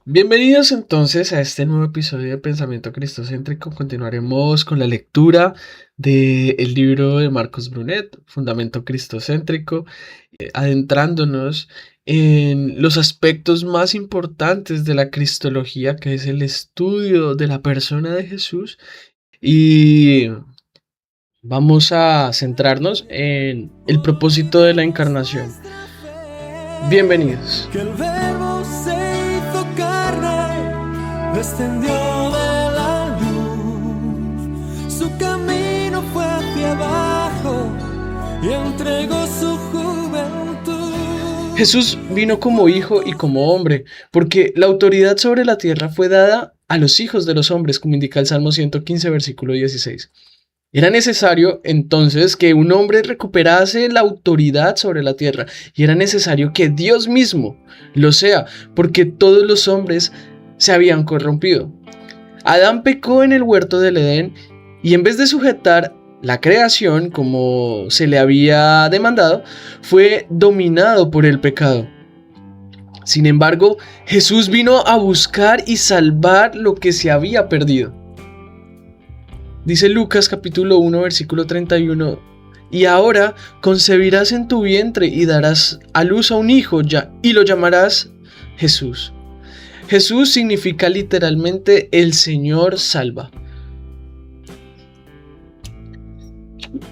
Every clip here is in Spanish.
Bienvenidos entonces a este nuevo episodio de Pensamiento Cristocéntrico. Continuaremos con la lectura del libro de Marcos Brunet, Fundamento Cristocéntrico, adentrándonos en los aspectos más importantes de la cristología, que es el estudio de la persona de Jesús. Y vamos a centrarnos en el propósito de la encarnación. Bienvenidos. Que el verbo se hizo carne, descendió de la luz, su camino fue hacia abajo y entregó su juventud. Jesús vino como hijo y como hombre, porque la autoridad sobre la tierra fue dada a los hijos de los hombres, como indica el Salmo 115, versículo 16. Era necesario entonces que un hombre recuperase la autoridad sobre la tierra, y era necesario que Dios mismo lo sea, porque todos los hombres se habían corrompido. Adán pecó en el huerto del Edén, y en vez de sujetar la creación como se le había demandado, fue dominado por el pecado. Sin embargo, Jesús vino a buscar y salvar lo que se había perdido. Dice Lucas capítulo 1 versículo 31, y ahora concebirás en tu vientre y darás a luz a un hijo y lo llamarás Jesús. Jesús significa literalmente el Señor salva.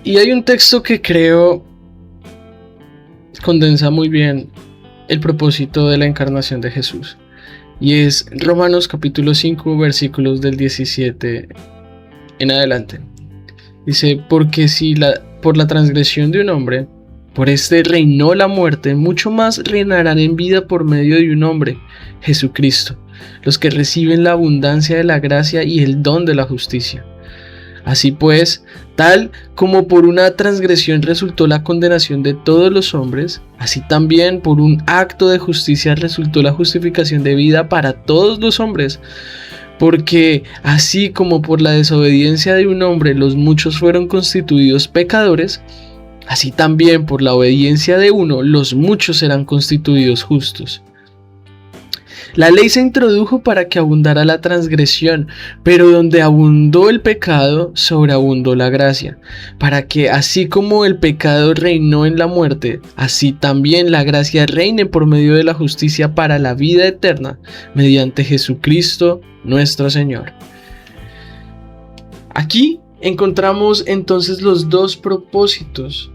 Y hay un texto que creo condensa muy bien el propósito de la encarnación de Jesús, y es Romanos capítulo 5 versículos del 17 en adelante. Dice, porque si por la transgresión de un hombre, por este reinó la muerte, mucho más reinarán en vida por medio de un hombre, Jesucristo, los que reciben la abundancia de la gracia y el don de la justicia. Así pues, tal como por una transgresión resultó la condenación de todos los hombres, así también por un acto de justicia resultó la justificación de vida para todos los hombres. Porque así como por la desobediencia de un hombre los muchos fueron constituidos pecadores, así también por la obediencia de uno los muchos serán constituidos justos. La ley se introdujo para que abundara la transgresión, pero donde abundó el pecado, sobreabundó la gracia, para que así como el pecado reinó en la muerte, así también la gracia reine por medio de la justicia para la vida eterna, mediante Jesucristo nuestro Señor. Aquí encontramos entonces los dos propósitos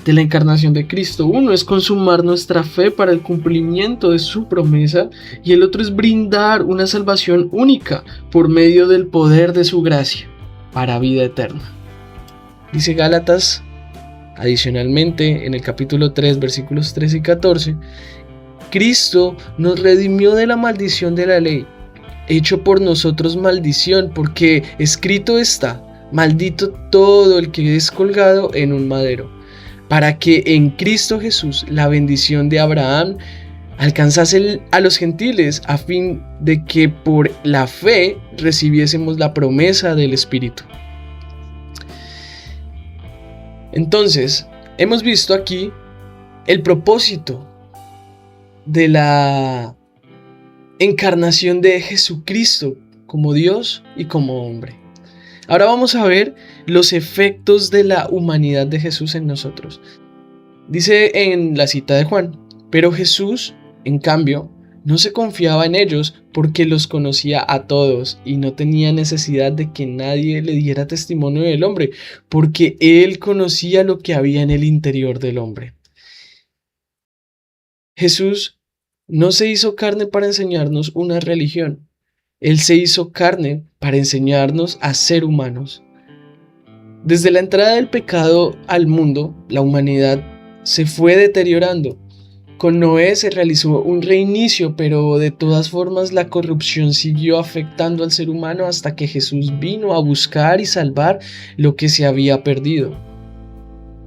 de la encarnación de Cristo. Uno es consumar nuestra fe para el cumplimiento de su promesa, y el otro es brindar una salvación única por medio del poder de su gracia para vida eterna. Dice Gálatas, adicionalmente, en el capítulo 3, versículos 13 y 14, Cristo nos redimió de la maldición de la ley, hecho por nosotros maldición, porque escrito está, maldito todo el que es colgado en un madero, para que en Cristo Jesús la bendición de Abraham alcanzase a los gentiles, a fin de que por la fe recibiésemos la promesa del Espíritu. Entonces, hemos visto aquí el propósito de la encarnación de Jesucristo como Dios y como hombre. Ahora vamos a ver los efectos de la humanidad de Jesús en nosotros. Dice en la cita de Juan, pero Jesús, en cambio, no se confiaba en ellos porque los conocía a todos y no tenía necesidad de que nadie le diera testimonio del hombre, porque él conocía lo que había en el interior del hombre. Jesús no se hizo carne para enseñarnos una religión. Él se hizo carne para enseñarnos a ser humanos. Desde la entrada del pecado al mundo, la humanidad se fue deteriorando. Con Noé se realizó un reinicio, pero de todas formas la corrupción siguió afectando al ser humano hasta que Jesús vino a buscar y salvar lo que se había perdido.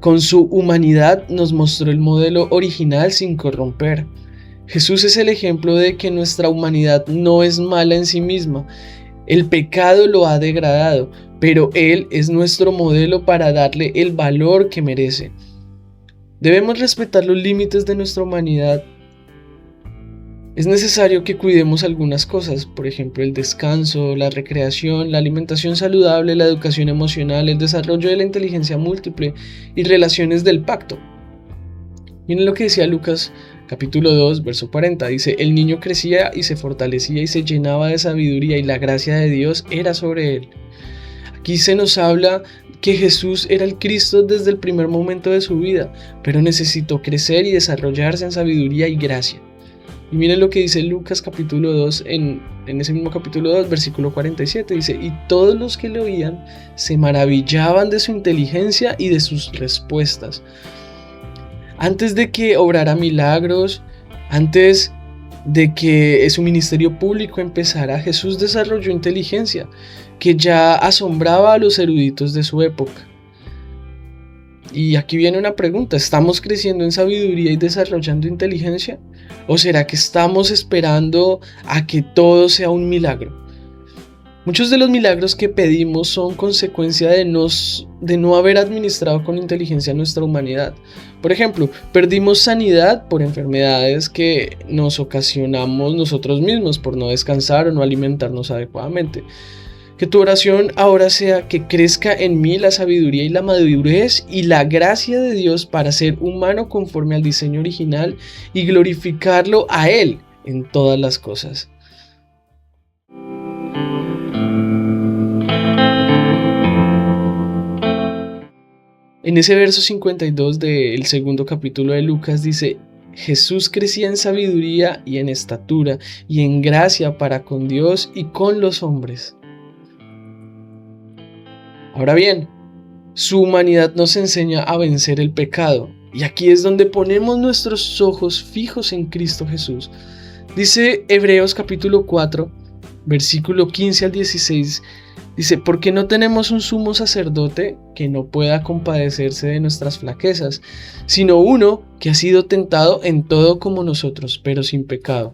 Con su humanidad nos mostró el modelo original sin corromper. Jesús es el ejemplo de que nuestra humanidad no es mala en sí misma. El pecado lo ha degradado, pero Él es nuestro modelo para darle el valor que merece. Debemos respetar los límites de nuestra humanidad Es necesario que cuidemos algunas cosas, por ejemplo, el descanso, la recreación, la alimentación saludable, la educación emocional, el desarrollo de la inteligencia múltiple y relaciones del pacto. Miren lo que decía Lucas capítulo 2, verso 40. Dice, el niño crecía y se fortalecía y se llenaba de sabiduría y la gracia de Dios era sobre él. Aquí se nos habla que Jesús era el Cristo desde el primer momento de su vida, pero necesitó crecer y desarrollarse en sabiduría y gracia. Y miren lo que dice Lucas capítulo 2, en ese mismo capítulo 2, versículo 47, dice, y todos los que le oían se maravillaban de su inteligencia y de sus respuestas. Antes de que obrara milagros, antes de que su ministerio público empezara, Jesús desarrolló inteligencia que ya asombraba a los eruditos de su época. Y aquí viene una pregunta, ¿estamos creciendo en sabiduría y desarrollando inteligencia? ¿O será que estamos esperando a que todo sea un milagro? Muchos de los milagros que pedimos son consecuencia de no haber administrado con inteligencia nuestra humanidad. Por ejemplo, perdimos sanidad por enfermedades que nos ocasionamos nosotros mismos por no descansar o no alimentarnos adecuadamente. Que tu oración ahora sea que crezca en mí la sabiduría y la madurez y la gracia de Dios para ser humano conforme al diseño original y glorificarlo a Él en todas las cosas. En ese verso 52 del segundo capítulo de Lucas dice, Jesús crecía en sabiduría y en estatura y en gracia para con Dios y con los hombres. Ahora bien, su humanidad nos enseña a vencer el pecado, y aquí es donde ponemos nuestros ojos fijos en Cristo Jesús. Dice Hebreos capítulo 4, versículo 15 al 16, dice, porque no tenemos un sumo sacerdote que no pueda compadecerse de nuestras flaquezas, sino uno que ha sido tentado en todo como nosotros, pero sin pecado.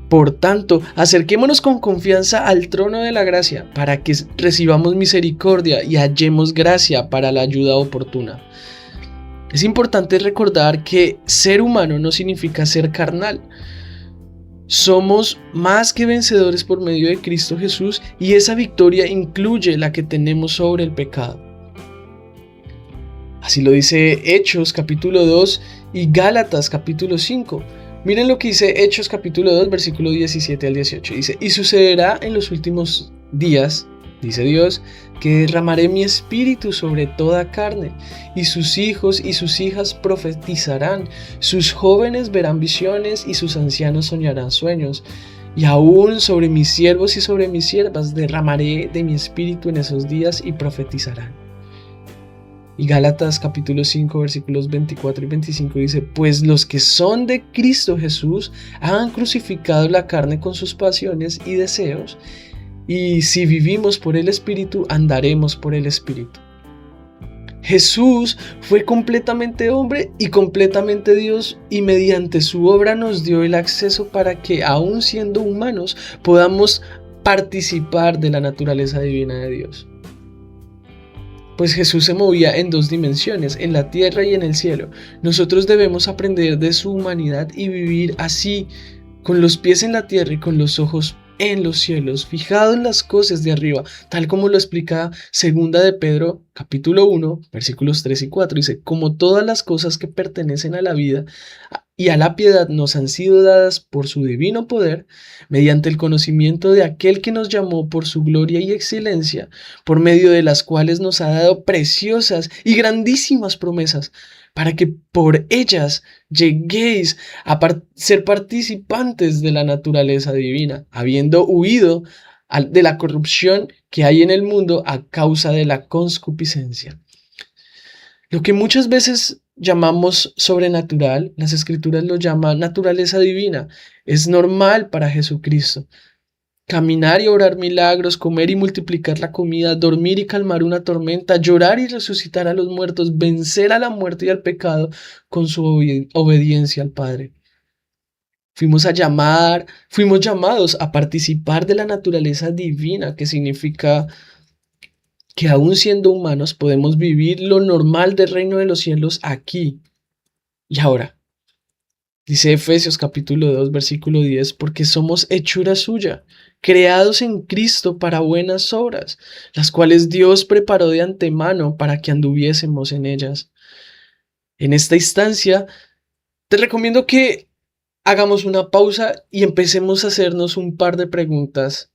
Por tanto, acerquémonos con confianza al trono de la gracia, para que recibamos misericordia y hallemos gracia para la ayuda oportuna. Es importante recordar que ser humano no significa ser carnal. Somos más que vencedores por medio de Cristo Jesús y esa victoria incluye la que tenemos sobre el pecado. Así lo dice Hechos capítulo 2 y Gálatas capítulo 5. Miren lo que dice Hechos capítulo 2, versículo 17 al 18. Dice, y sucederá en los últimos días, dice Dios, que derramaré mi espíritu sobre toda carne, y sus hijos y sus hijas profetizarán, sus jóvenes verán visiones y sus ancianos soñarán sueños. Y aún sobre mis siervos y sobre mis siervas derramaré de mi espíritu en esos días y profetizarán. Y Gálatas capítulo 5 versículos 24 y 25 dice, pues los que son de Cristo Jesús han crucificado la carne con sus pasiones y deseos, y si vivimos por el Espíritu, andaremos por el Espíritu. Jesús fue completamente hombre y completamente Dios, y mediante su obra nos dio el acceso para que, aun siendo humanos, podamos participar de la naturaleza divina de Dios. Pues Jesús se movía en dos dimensiones, en la tierra y en el cielo. Nosotros debemos aprender de su humanidad y vivir así, con los pies en la tierra y con los ojos en los cielos, fijado en las cosas de arriba, tal como lo explica segunda de Pedro, capítulo 1, versículos 3 y 4. Dice, como todas las cosas que pertenecen a la vida y a la piedad nos han sido dadas por su divino poder, mediante el conocimiento de aquel que nos llamó por su gloria y excelencia, por medio de las cuales nos ha dado preciosas y grandísimas promesas, para que por ellas lleguéis a ser participantes de la naturaleza divina, habiendo huido de la corrupción que hay en el mundo a causa de la concupiscencia. Lo que muchas veces llamamos sobrenatural, las escrituras lo llaman naturaleza divina, es normal para Jesucristo. Caminar y obrar milagros, comer y multiplicar la comida, dormir y calmar una tormenta, llorar y resucitar a los muertos, vencer a la muerte y al pecado con su obediencia al Padre. Fuimos llamados a participar de la naturaleza divina, que significa que aún siendo humanos podemos vivir lo normal del reino de los cielos aquí y ahora. Dice Efesios capítulo 2, versículo 10, porque somos hechura suya, creados en Cristo para buenas obras, las cuales Dios preparó de antemano para que anduviésemos en ellas. En esta instancia, te recomiendo que hagamos una pausa y empecemos a hacernos un par de preguntas.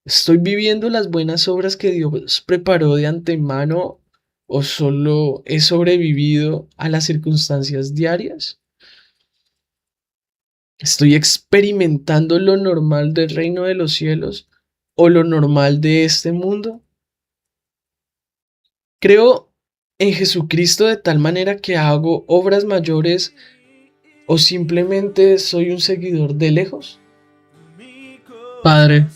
¿Estoy viviendo las buenas obras que Dios preparó de antemano o solo he sobrevivido a las circunstancias diarias? ¿Estoy experimentando lo normal del reino de los cielos o lo normal de este mundo? Creo en Jesucristo de tal manera que hago obras mayores o simplemente soy un seguidor de lejos. Padre,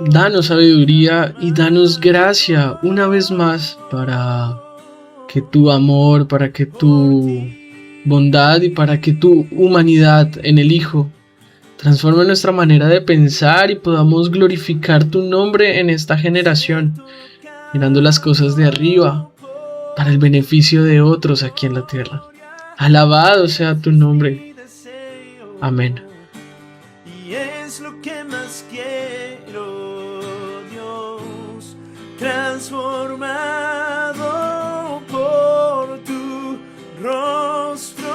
danos sabiduría y danos gracia una vez más para que tu amor, para que tu bondad y para que tu humanidad en el Hijo transforme nuestra manera de pensar y podamos glorificar tu nombre en esta generación, mirando las cosas de arriba para el beneficio de otros aquí en la tierra. Alabado sea tu nombre. Amén. Y es lo que más quiero, Dios, transformado por tu rostro.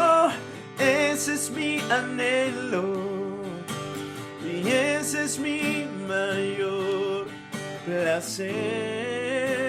Ese es mi anhelo y ese es mi mayor placer.